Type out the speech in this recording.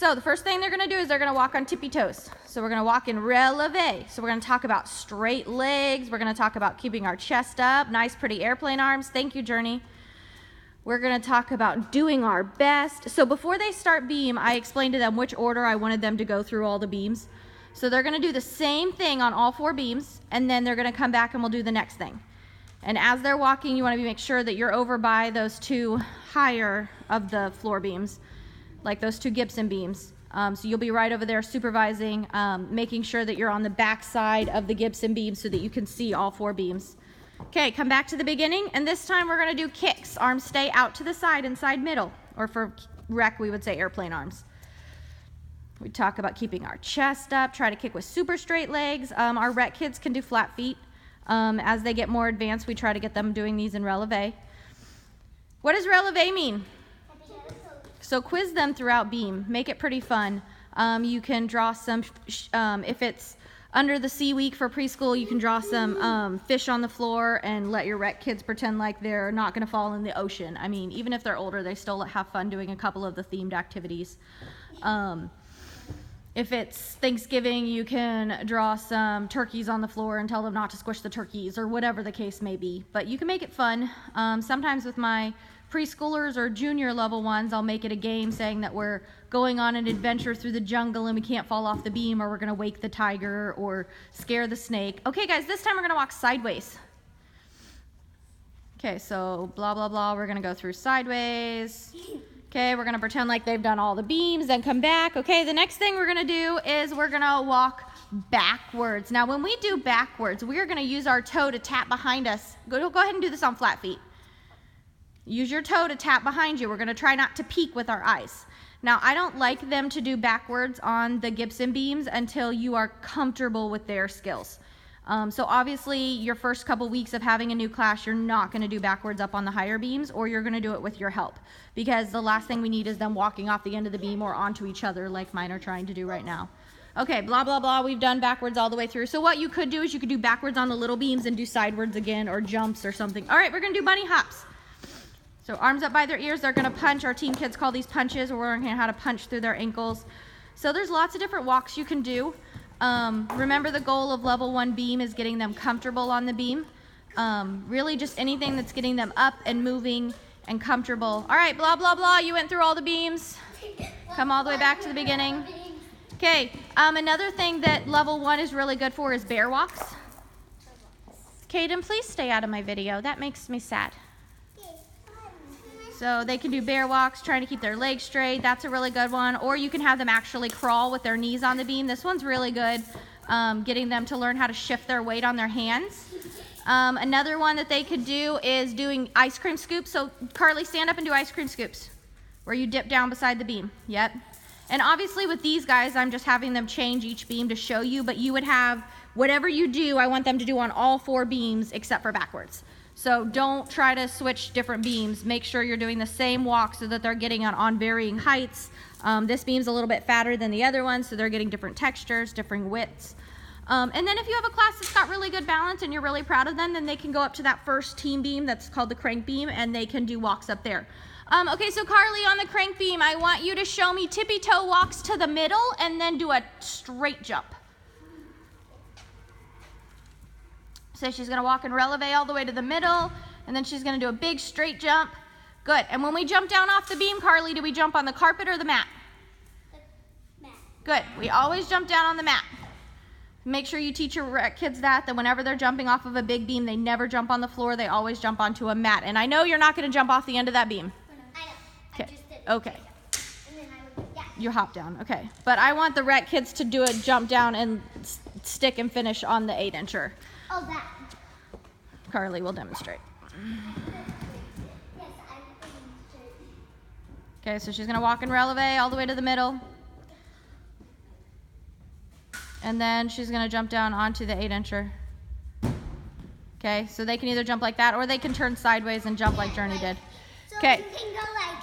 so the first thing they're gonna do is they're gonna walk on tippy toes. So we're gonna walk in releve. So we're gonna talk about straight legs. We're gonna talk about keeping our chest up, nice pretty airplane arms. Thank you, Journey. We're gonna talk about doing our best. So before they start beam, I explained to them which order I wanted them to go through all the beams. So they're gonna do the same thing on all 4 beams, and then they're gonna come back and we'll do the next thing. And as they're walking, you wanna make sure that you're over by those 2 higher of the floor beams, like those 2 Gibson beams. So you'll be right over there supervising, making sure that you're on the back side of the Gibson beam so that you can see all 4 beams. Okay, come back to the beginning, and this time we're gonna do kicks. Arms stay out to the side, inside middle, or for rec, we would say airplane arms. We talk about keeping our chest up, try to kick with super straight legs. Our rec kids can do flat feet. As they get more advanced, we try to get them doing these in releve. What does releve mean? So quiz them throughout beam, make it pretty fun. You can draw some, if it's under the sea week for preschool, you can draw some fish on the floor and let your rec kids pretend like they're not gonna fall in the ocean. I mean, even if they're older, they still have fun doing a couple of the themed activities. If it's Thanksgiving, you can draw some turkeys on the floor and tell them not to squish the turkeys, or whatever the case may be. But you can make it fun. Sometimes with my preschoolers or junior level ones, I'll make it a game saying that we're going on an adventure through the jungle and we can't fall off the beam, or we're gonna wake the tiger or scare the snake. Okay guys, this time we're gonna walk sideways. Okay, so blah, blah, blah, we're gonna go through sideways. Okay, we're gonna pretend like they've done all the beams, then come back. Okay, the next thing we're gonna do is we're gonna walk backwards. Now when we do backwards, we're gonna use our toe to tap behind us. Go ahead and do this on flat feet. Use your toe to tap behind you. We're gonna try not to peek with our eyes. Now, I don't like them to do backwards on the Gibson beams until you are comfortable with their skills. So obviously, your first couple weeks of having a new class, you're not gonna do backwards up on the higher beams, or you're gonna do it with your help, because the last thing we need is them walking off the end of the beam or onto each other like mine are trying to do right now. Okay, blah, blah, blah, we've done backwards all the way through. So what you could do is you could do backwards on the little beams and do sidewards again, or jumps or something. All right, we're gonna do bunny hops. So arms up by their ears, they're gonna punch. Our team kids call these punches. We're learning how to punch through their ankles. So there's lots of different walks you can do. Remember, the goal of level 1 beam is getting them comfortable on the beam. Really just anything that's getting them up and moving and comfortable. All right, blah, blah, blah, you went through all the beams. Come all the way back to the beginning. Okay, another thing that level 1 is really good for is bear walks. Caden, please stay out of my video. That makes me sad. So they can do bear walks, trying to keep their legs straight. That's a really good one. Or you can have them actually crawl with their knees on the beam. This one's really good, getting them to learn how to shift their weight on their hands. Another one that they could do is doing ice cream scoops. So Carly, stand up and do ice cream scoops, where you dip down beside the beam. Yep. And obviously with these guys, I'm just having them change each beam to show you, but you would have, whatever you do, I want them to do on all 4 beams except for backwards. So don't try to switch different beams. Make sure you're doing the same walk so that they're getting on varying heights. This beam's a little bit fatter than the other one, so they're getting different textures, different widths. And then if you have a class that's got really good balance and you're really proud of them, then they can go up to that first team beam that's called the crank beam, and they can do walks up there. Okay, so Carly, on the crank beam, I want you to show me tippy toe walks to the middle and then do a straight jump. So she's gonna walk in releve all the way to the middle, and then she's gonna do a big straight jump. Good, and when we jump down off the beam, Carly, do we jump on the carpet or the mat? The mat. Good, we always jump down on the mat. Make sure you teach your kids that whenever they're jumping off of a big beam, they never jump on the floor, they always jump onto a mat. And I know you're not gonna jump off the end of that beam. I know, okay. I just did. Okay. And then I would, yeah. You hop down, okay. But I want the rec kids to do a jump down and stick and finish on the 8-incher. Oh, that. Carly will demonstrate. Yes, I will demonstrate. Okay, so she's gonna walk in releve all the way to the middle. And then she's gonna jump down onto the 8-incher. Okay, so they can either jump like that or they can turn sideways and jump like Journey did. So okay. you can go like